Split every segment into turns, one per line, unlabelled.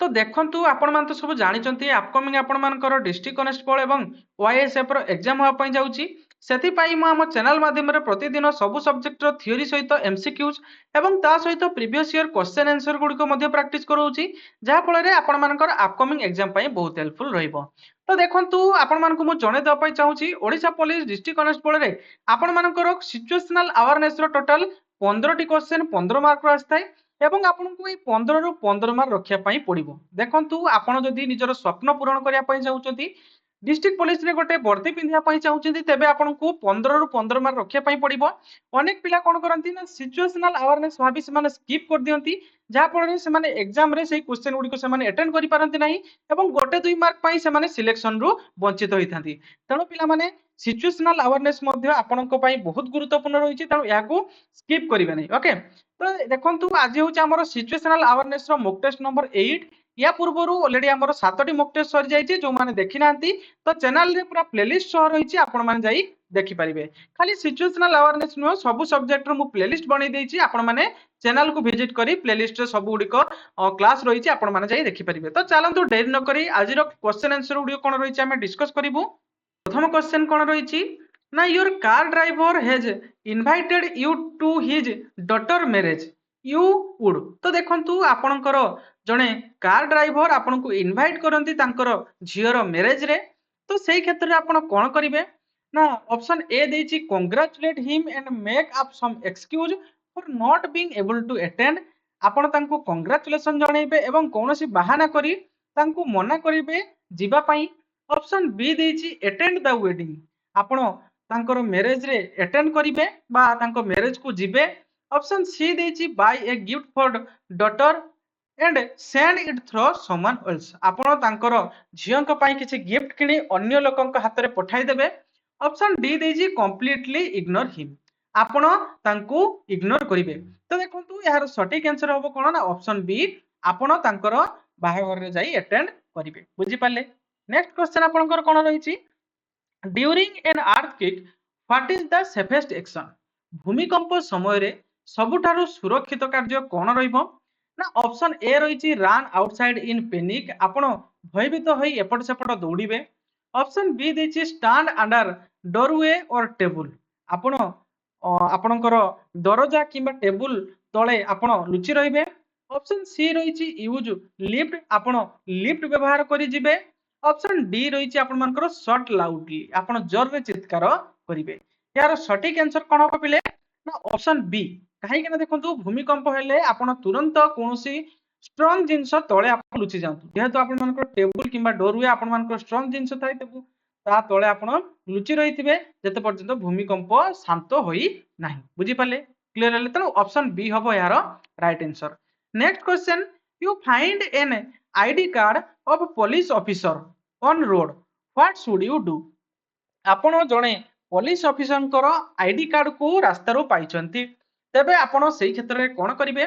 तो देखंतु आपण मान तो सब जानिचंती अपकमिंग आपण मानकर डिस्ट्रिक्ट कनेस्टेबल एवं ओआईएसएफ रो एग्जाम होआ पई जाउची सेति पाई म हम चैनल माध्यम रे प्रतिदिन सब सब्जेक्ट रो थ्योरी सहित एमसीक्यूज एवं ता सहित प्रीवियस ईयर क्वेश्चन आंसर गुडी को मध्ये प्रैक्टिस करौची जहा फल रे आपण मानकर अपकमिंग एग्जाम पई बहुत हेल्पफुल रहइबो। तो देखंतु आपण मानकु म जणे द पई चाहूची ओडिसा पुलिस डिस्ट्रिक्ट कनेस्टेबल रे आपण मानकर सिचुएशनल अवेयरनेस रो टोटल 15 टी क्वेश्चन 15 मार्क रो आस्थाय एवं आपनको ये 15 रु 15 मार्क रखिया पई पड़िबो। देखंतु आपण जदि निजर स्वप्न पूरण करिया पई चाहउचंती डिस्ट्रिक्ट पुलिस रे गोटे वर्दी पिंधिया पई चाहउचंती तेबे आपनको 15 रु 15 मार्क रखिया पई पड़िबो। अनेक पिला कोन करंती ना सिचुएशनल अवेयरनेस भाबी से माने स्किप कर दियंती जहा फल से माने एग्जाम रे सेही क्वेश्चन गुडी को से माने अटेंड करि पारंती नाही एवं गोटे 2 मार्क पई से माने सिलेक्शन रु वंचित होइथांती। तणो पिला माने सिचुएशनल अवेयरनेस मध्ये आपनको पई बहुत गुरुत्वपूर्ण रहिछि तणो याकू स्किप करिवे नै। ओके तो देखंतु आज होउछ हमर सिचुएशनल अवेयरनेस रो मॉक टेस्ट नंबर 8 या पूर्वरु ऑलरेडी हमर 7टी मॉक टेस्ट सरी जाइछि जो माने देखि नांती तो चैनल रे पूरा प्लेलिस्ट सह रहिछि आपण माने जाई देखि परिबे। खाली सिचुएशनल अवेयरनेस नो सब सब्जेक्ट रो मु प्लेलिस्ट बनै देइछि आपण माने चैनल को विजिट करी प्लेलिस्ट रे सब गुडी को क्लास रहिछि आपण माने जाई देखि परिबे। तो चलंतु देरी न करी आज रो क्वेश्चन आंसर गुडी कोन रहिछि हमें डिस्कस करिवु। प्रथम क्वेश्चन कोन रहिछि ना your car driver has invited you to his daughter marriage you would. तो देखंतु आपनकर जणे कार ड्राइवर आपनको इनवाइट करंती तांकर झियर मैरिज रे तो सेही क्षेत्र रे आपण कोन करिवे ना ऑप्शन ए देछि congratulate him and make up some excuse for not being able to attend. आपण तांको कांग्रेचुलेशन जणैबे एवं कोनोसी बहाना करी तांको मना करिवे जिबा पई। ऑप्शन बी देछि अटेंड द वेडिंग आपण तांकर मैरिज रे अटेंड करिवे बा तांको मैरिज को जिबे। ऑप्शन सी देछि buy a gift for daughter and send it through someone else आपण तांकर झियंक पई किछि गिफ्ट किनी अन्य लोकंक हाथ रे पठाई देबे। ऑप्शन डी देछि कंप्लीटली इग्नोर हिम आपण तांको इग्नोर करिवे। तो देखंतु यार सटीक आंसर होबो कोन ना ऑप्शन बी आपण तांकर बाहाघर रे जाई अटेंड करिवे। बुझी पाले। नेक्स्ट क्वेश्चन आपनकर कोन रहिछि during an earthquake what is the safest action. भूमिकंप समय रे सबुठारु सुरक्षित कार्य कोन रहिबो ना ऑप्शन ए रहिछि रन आउटसाइड इन पैनिक आपण भयभीत होई एपट सेपट दौड़िबे। ऑप्शन बी देछि stand under doorway or table आपण आपणकर दरजा किंबा टेबल तळे आपण लुचि रहिबे। ऑप्शन सी रहिछि यूज लिफ्ट आपण लिफ्ट व्यवहार करि जिबे। ऑप्शन डी रहिछि आपण मानकर शॉट लाउडली आपण जोर रे चित्कार करिवे। यार सटीक आंसर कोन हो पिले ना ऑप्शन बी कहीं के ना देखंतु भूमिकंप हेले आपण तुरंत कोनोसी स्ट्रांग जिंस तळे आपण लुचि जांतु जेहेतु आपण मानकर टेबल किंबा डोरवे आपण मानकर स्ट्रांग जिंस थाई तेबु ता तळे आपण लुचि रहिथिबे जते पर्यंत भूमिकंप शांत होई नाही। बुझी पाले क्लियर हेले त ऑप्शन बी हबो यार right answer. Next question you find an ID card of police officer on road what should you do. आपण जणे पुलिस ऑफिसर आईडी कार्ड को रास्ता रो पाइचंती तेबे आपण सेही क्षेत्र रे कोन करिवे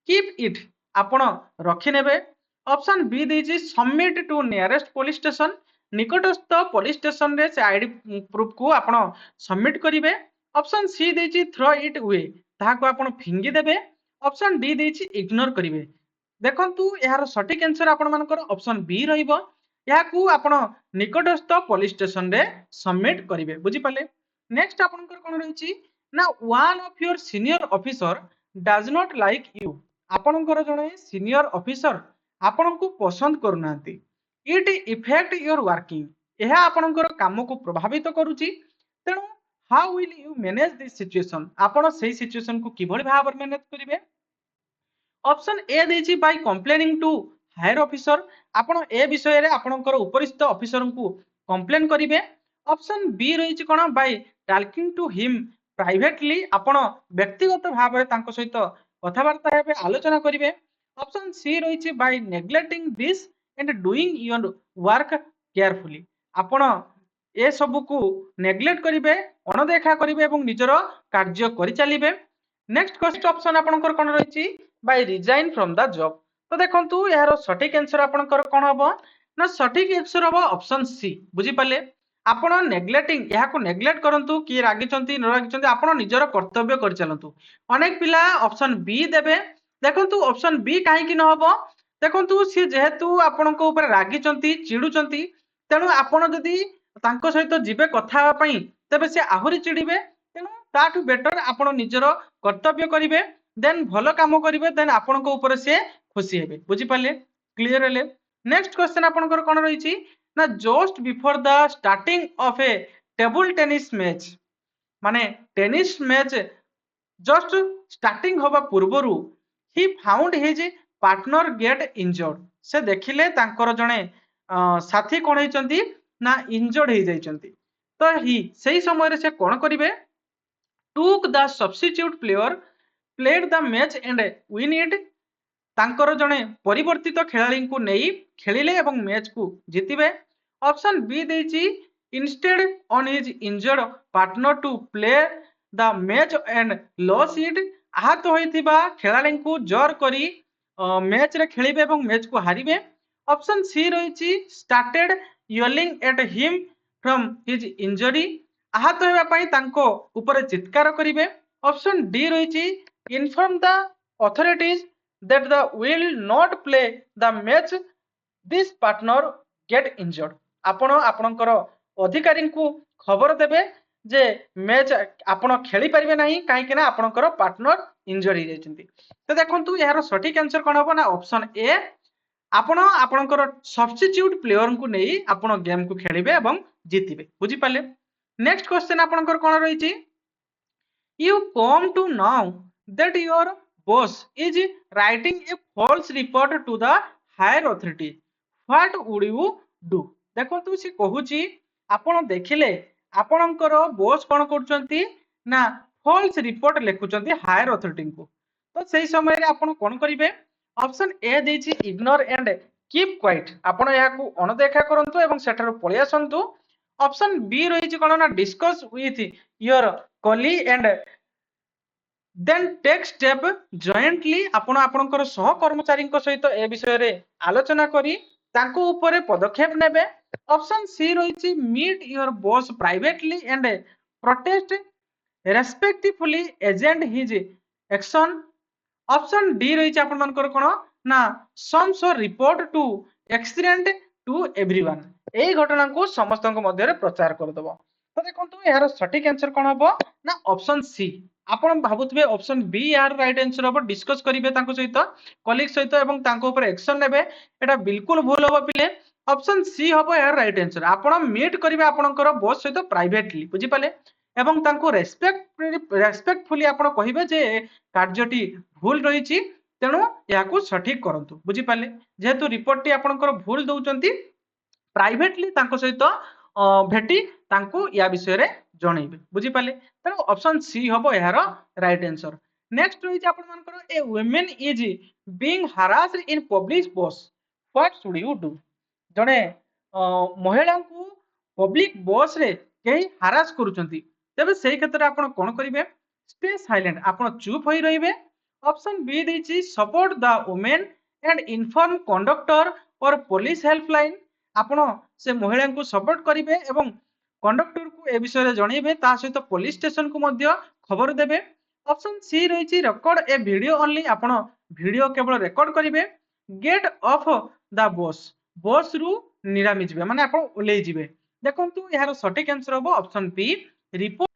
कीप इट आपण रखि नेबे। ऑप्शन बी देछि submit to nearest police station निकटस्थ पुलिस स्टेशन रे से आईडी प्रूफ को आपण सबमिट करिवे। ऑप्शन सी देछि थ्रो इट वे ताहा को आपण फिंगी देबे। ऑप्शन डी देछि इग्नोर करिवे। देखंतु यार सटीक आंसर आपण मानकर ऑप्शन बी रहइबो या को आपण निकटस्थ पुलिस स्टेशन रे सबमिट करिवे। बुझी पाले। नेक्स्ट आपनकर कोन रहिछि ना one of your senior officer does not like you आपनकर जणे सीनियर ऑफिसर आपन को पसंद करूनांती इट इफेक्ट योर वर्किंग यह आपनकर काम को प्रभावित करूची तेणु how will you manage this situation आपण सेही सिचुएशन को किभଳି भाबर मैनेज करिवे। ऑप्शन ए देछि by complaining to higher officer आपण ए विषय रे आपनकर उपरिस्थ ऑफिसर को कंप्लेन करिवे। ऑप्शन बी रहिछि कोन by talking to him privately आपण व्यक्तिगत भाव में तांको सहित कथावार्ता हेबे आलोचना करिवे। ऑप्शन सी रहिछि by neglecting this and doing your work carefully आपण ए सब को नेग्लेक्ट करिवे अनदेखा करिवे एवं निजर कार्य करि चलिबे। नेक्स्ट क्वेश्चन ऑप्शन आपनकर कोन रहिछि by resign from the job. तो देखंतु यार सटीक आंसर आपनकर कोन हबो ना सटीक आंसर हबो ऑप्शन सी। बुझी पाले आपण नेग्लेक्टिंग या को नेग्लेक्ट करंतु कि रागिचंती न रागिचंती आपण निजर कर्तव्य कर चलंतु। अनेक पिला ऑप्शन बी देबे देखंतु ऑप्शन बी काहे कि न हबो देखंतु सी जेहेतु आपणको ऊपर रागिचंती चिडुचंती तेणु आपण जदि तांको सहित जिबे कथा हेबा पई तेबे से आहुरी चिडिबे तेणु ताठु बेटर आपण निजर कर्तव्य करिवे देन भलो काम करिवे देन आपणको ऊपर से खुशी हेबे बुझी पाले क्लियर हेले नेक्स्ट क्वेश्चन आपणकर कोन रहिछि ना just before the starting of a table tennis match माने टेनिस मैच जस्ट स्टार्टिंग होबा पूर्वरु he found his partner get injured से देखिले तांकर जणे साथी कोन हेचंती ना इंजर्ड हे जाइचंती तो ही सही समय रे से कोन करिवे took the substitute player played the match and win it तांकर जणे परिवर्तित खेलाड़ी को नहीं खेलिले एवं मैच को जीतिबे ऑप्शन बी देछि instead on his injured partner to play the match and loss it आहत होइथिबा खेलाड़ी को जोर करी मैच रे खेलिबे एवं मैच को हारिबे ऑप्शन सी रहिछि started yelling at him from his injury आहत होइबा पई तांको ऊपर चित्कार करिवे ऑप्शन डी रहिछि inform the authorities that the will not play the match this partner get injured आपण आपणकर अधिकारी को खबर देबे जे मैच आपण खेली परिबे नाही काहे कि ना आपणकर पार्टनर इंजर हो जाइछंती तो देखंतु यार सटीक आंसर कोन होबो ना ऑप्शन ए आपण आपणकर सब्स्टिट्यूट प्लेयर को नै आपण गेम को खेलिबे एवं जीतिबे बुझी पाले नेक्स्ट क्वेश्चन आपणकर कोन रहिछि you come to know that your boss is writing a false report to the higher authority what would you do देखो सी कहूची आपण देखिले आपणकर बोस कोन करचंती ना फॉल्स रिपोर्ट लिखुचंती हायर अथॉरिटी को तो सही समय रे आपण कोन करिवे ऑप्शन ए देछि इग्नोर एंड कीप क्वाइट आपण या को अनदेखा करंतु एवं सेटर पळि आसंतु ऑप्शन बी रहिछि कोन ना discuss with your colleague and then take step jointly आपण आपणकर सहकर्मचारी सहित ए विषय रे आलोचना करी तांको ऊपर पदक्षेप नेबे ऑप्शन सी रहिछि meet your boss privately and protest respectfully against his action option D रहिछि आपण मानकर कोन ना some so report to accident to everyone एई घटना को समस्त मध्य रे प्रचार कर दबो तो देखंतु यार सटीक आंसर कोन हबो ना ऑप्शन सी आपण भाबुतबे ऑप्शन बी यार राइट आंसर हबो डिस्कस करिवे तांको सहित कलीग सहित एवं तांको ऊपर एक्शन नेबे एटा बिल्कुल भूल हबो पिले ऑप्शन सी हबो यार राइट आंसर आपण मीट करिवे आपणकर बॉस सहित प्राइवेटली बुझी पाले एवं तांको रेस्पेक्टफुली आपण कहिबे जे कार्यटी भूल रहिछि तेनु याकू सठिक करंतु बुझी पाले जेहेतु रिपोर्ट टी आपणकर भूल दउचंती प्राइवेटली तांको सहित भेटी तांको या विषय रे जणैबे बुझी पाले तेनु ऑप्शन सी हबो यार राइट आंसर नेक्स्ट रहिछि आपण मानकर a women is being harassed in public bus what should you do जणे महिला को पब्लिक बस रे केही हरास करूचंती तेबे सेही क्षेत्र आपण कोन करिवे स्टे साइलेंट आपण चुप होई रहिबे ऑप्शन बी देछि support the women and inform conductor or police helpline आपण से महिला को सपोर्ट करिवे एवं कंडक्टर को ए विषय रे जणैबे ता सहित पुलिस स्टेशन को मध्य खबर देबे ऑप्शन सी रहिछि रिकॉर्ड ए वीडियो ओनली आपण वीडियो केवल रिकॉर्ड करिवे गेट ऑफ द बस रु निरामी जिवे माने आपण ओले जिवे देखंतु यार सटीक आंसर हो option B report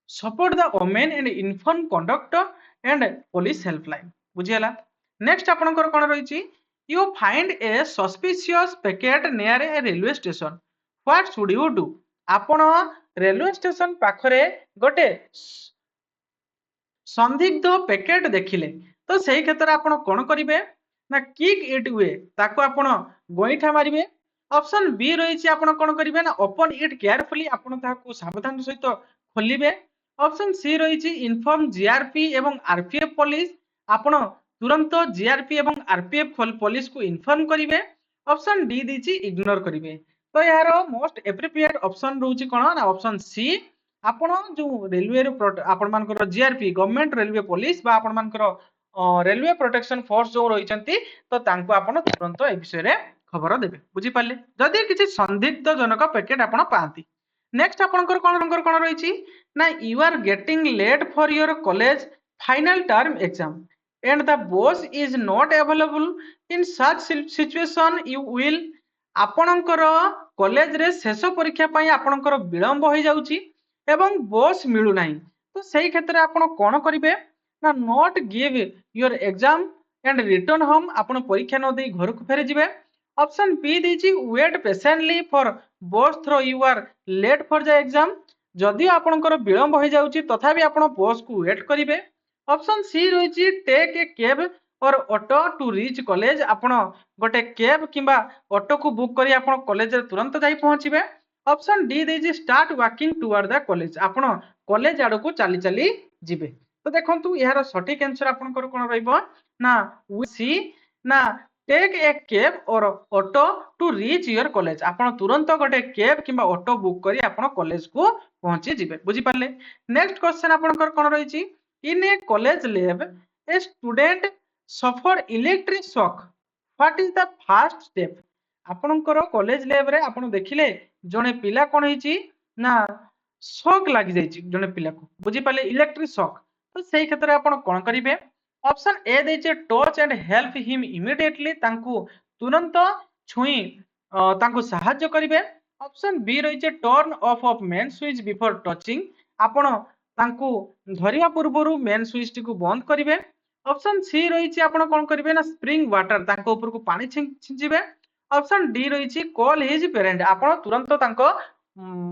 support the women and inform conductor and police helpline बुझियला नेक्स्ट आपनकर कोन रहिछि you find a suspicious packet near a railway station what should you do आपण रेलवे स्टेशन पाखरे गोटे संदिग्ध पैकेट देखिले तो सही क्षेत्र आपण कोन करिवे ना किक इट वे ताको आपण गोइठा मारिवे ऑप्शन बी रहिछि आपण कोन करिवे ना ओपन इट केयरफुली आपण ताको सावधान सहित खोलिबे ऑप्शन सी रहिछि इन्फॉर्म जीआरपी एवं आरपीएफ पुलिस आपण तुरंत जीआरपी एवं आरपीएफ पुलिस को इन्फॉर्म करिवे ऑप्शन डी दिछि इग्नोर करिवे तो यार मोस्ट एप्रोप्रिएट ऑप्शन रहउछि कोन ना ऑप्शन सी आपण जो रेलवे आपण मानकर जीआरपी गवर्नमेंट रेलवे पुलिस बा आपण मानकर रेलवे प्रोटेक्शन फोर्स जो रहिचंती तो तांको आपण तुरंत ए विषय रे खबर देबे बुझी पाले जदि किछि संदिग्ध जनक पैकेट आपण पांती नेक्स्ट आपनकर कोन रहिछि ना you are getting late for your college final term exam and the boss is not available in such situation you will ଆପଣଙ୍କର କଲେଜରେ ଶେଷ ପରୀକ୍ଷା ପାଇଁ ଆପଣଙ୍କର ବିଳମ୍ବ ହୋଇଯାଉଛି ଏବଂ ବସ୍ ମିଳୁନାହିଁ ତ ସେଇ କ୍ଷେତ୍ରରେ ଆପଣ କ'ଣ କରିବେ ନା not give your exam and return home ଆପଣ ପରୀକ୍ଷା ନ ଦେଇ ଘରକୁ ଫେରିଯିବେ ଅପସନ B ଦେଇଛି wait patiently for bus through you are late for the exam ଯଦି ଆପଣଙ୍କର ବିଳମ୍ବ ହୋଇଯାଉଛି ତଥାପି ଆପଣ ବସ୍କୁ ୱେଟ୍ କରିବେ ଅପସନ C ରହିଛି ଟେକ୍ ଏ କ୍ୟାବ୍ और ऑटो टू रीच कॉलेज आपण गोटे कैब किंबा ऑटो को बुक करी आपण कॉलेज रे तुरंत जाई पहुंचीबे ऑप्शन डी देजी start walking toward the college आपण कॉलेज आड़ को चली चली जिबे तो देखंतु यार सटीक आंसर आपनकर कोन रहइबो ना सी ना टेक ए कैब और auto to reach your college आपण तुरंत गोटे कैब किंबा ऑटो बुक करी आपण कॉलेज को पहुंची जिबे बुझी पाले नेक्स्ट क्वेश्चन आपनकर कोन रहिछि in a college lab a student suffer electric shock what is the first step आपनकर कॉलेज लैब रे आपण देखिले जने पिला कोन हिची ना शॉक लागि जाईची जने पिला को बुझी पाले इलेक्ट्रिक शॉक तो सेही क्षेत्र आपण कोन करिवे ऑप्शन ए दैचे touch and help him immediately तांकू तुरंत छुई तांकू सहाय्य करिवे ऑप्शन बी रहिचे turn off main switch before touching आपण तांकू धरिया पूर्वरु मेन स्विच टी को बंद करिवे ऑप्शन सी रही आपण कौन करेंगे ना स्प्रिंग वाटर तांको ऊपर को पानी छिंचिबे ऑप्शन डी रही कॉल हिज पेरेंट आपण तुरंत तांको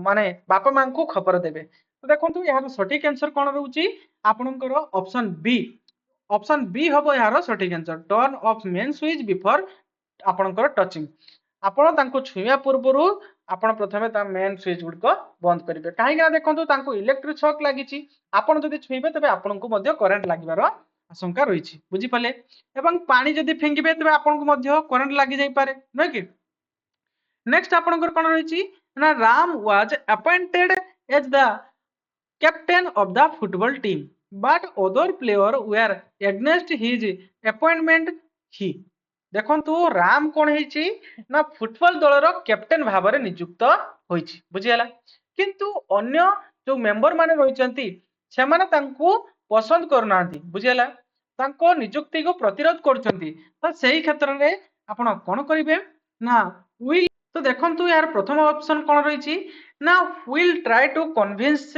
माने बापा मां को खबर देबे तो देखंतु यार सटीक आंसर कोन रहउची आपनकर ऑप्शन बी हबो यार सटीक answer turn off main switch before आपनकर टचिंग आपण तांको छुइया पूर्वरु आपण प्रथमे ता मेन स्विच गुड को बंद करिवे काहे ना देखंतु तांको इलेक्ट्रिक शॉक लागिची आपण जदी छुइबे तबे आपण को मध्ये करंट लागिबार आशंका रही बुझी पाले एवं पानी जदि फेंकिबे तबे आपन को मध्ये करंट लागि जाई पारे न कि नेक्स्ट आपनकर कोन रही ना Ram was appointed as the captain of the football team but other player were against his appointment ही देखंतु राम कोन हेची ना फुटबॉल दलर कैप्टन भाबरे नियुक्त होईची बुझियाला किंतु अन्य जो मेंबर माने रहिचंती से माने तांको पसंद करनांती बुझियाला तांको नियुक्ति को प्रतिरोध करछंती तो सेही क्षेत्र रे आपण कोन करिवे ना विल तो देखंतु यार प्रथम ऑप्शन कोन रहिची ना will try to convince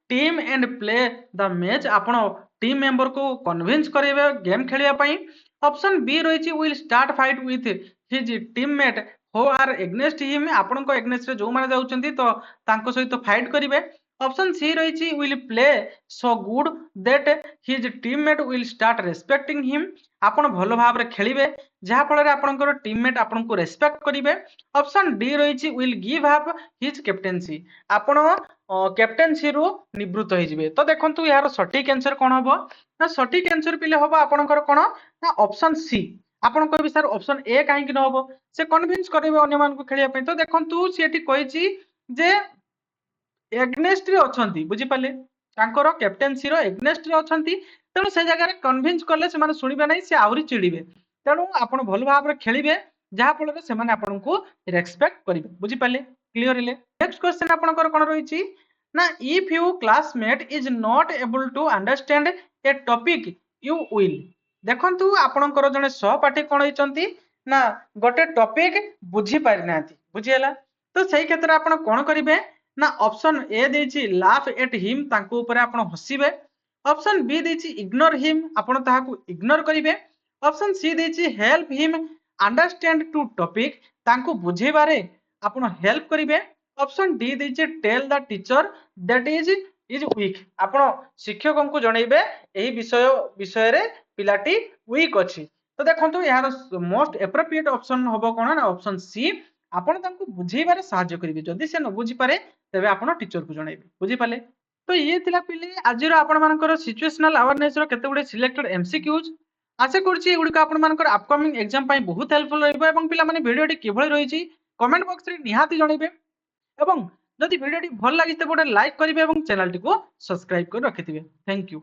team and play the match आपण टीम मेंबर को कन्विंस करेबे गेम खेलिया पई ऑप्शन बी रहिची will start fight with his teammate who are against him आपण को एग्नेस्ट रे जो माने जाउचंती तो तांको सहित फाइट करिवे ऑप्शन सी रही will play so good that his teammate will start respecting him आपण भलो भाव रे खेलिबे जहा फल रे आपनकर टीममेट आपन को रेस्पेक्ट करिवे ऑप्शन डी रही will give up his captaincy आपण कैप्टेंसी रो निवृत्त होई जिवे तो देखंतु यार सटीक आंसर कोन हबो ना सटीक आंसर पिले हबो आपनकर कोन ना ऑप्शन सी आपण कहबे सर ऑप्शन ए काहे कि न हबो से कन्विंस करिवे अन्य मान को खेलिया पे तो देखंतु सेठी कहिची जे एग्नेस्ट रे अछंती बुझी पाले तांकर कैप्टेंसी रो एग्नेस्ट रे अछंती तेणु से जगह कन्विंस करले से माने सुनिबे नै से आउरी चिड़ीबे तेणु आपण भल भाव रे खेलिबे जहा फल रे से माने आपण को रेस्पेक्ट करिवे बुझी पाले क्लियरली नेक्स्ट क्वेश्चन आपनकर कोन रहिची ना if you classmate is not able to understand a topic you will देखंतु आपनकर जने सहपाठी कोन होइचंती ना गोटे टॉपिक बुझी पारि नाथि बुझियला तो सही क्षेत्र आपण कोन करिवे ना ऑप्शन ए देछि लाफ एट हिम तांको ऊपर आपण हसिबे ऑप्शन बी देछि इग्नोर हिम आपण ताहाकू इग्नोर करिवे ऑप्शन सी देछि help him understand to topic तांको बुझेबारे आपण हेल्प करिवे ऑप्शन डी देछि tell the teacher that is weak आपण शिक्षक को जणैबे एही विषय रे पिलाटी वीक अछि तो देखंतु यार मोस्ट एप्रोप्रिएट ऑप्शन होबो कोन ना ऑप्शन सी आपण तांको बुझेबारे सहायता करिवे जदि से न बुझी पारे तबे आपण टीचर को जणैबे बुझी पाले तो ये थिला पिले आजिर आपण मानकर सिचुएशनल अवेयरनेस रो केते गुडे सिलेक्टेड एमसीक्यूज आशा करछि एगुडी आपण मानकर अपकमिंग एग्जाम पई बहुत हेल्पफुल रहइबो एवं पिला माने वीडियोटी किभଳି रहिछि कमेंट बॉक्स रे निहाती जणैबे एवं जदि वीडियोटी भल लागि ते गोटे लाइक करिवे एवं चैनल टी को सब्सक्राइब कर रखिथिबे थैंक यू।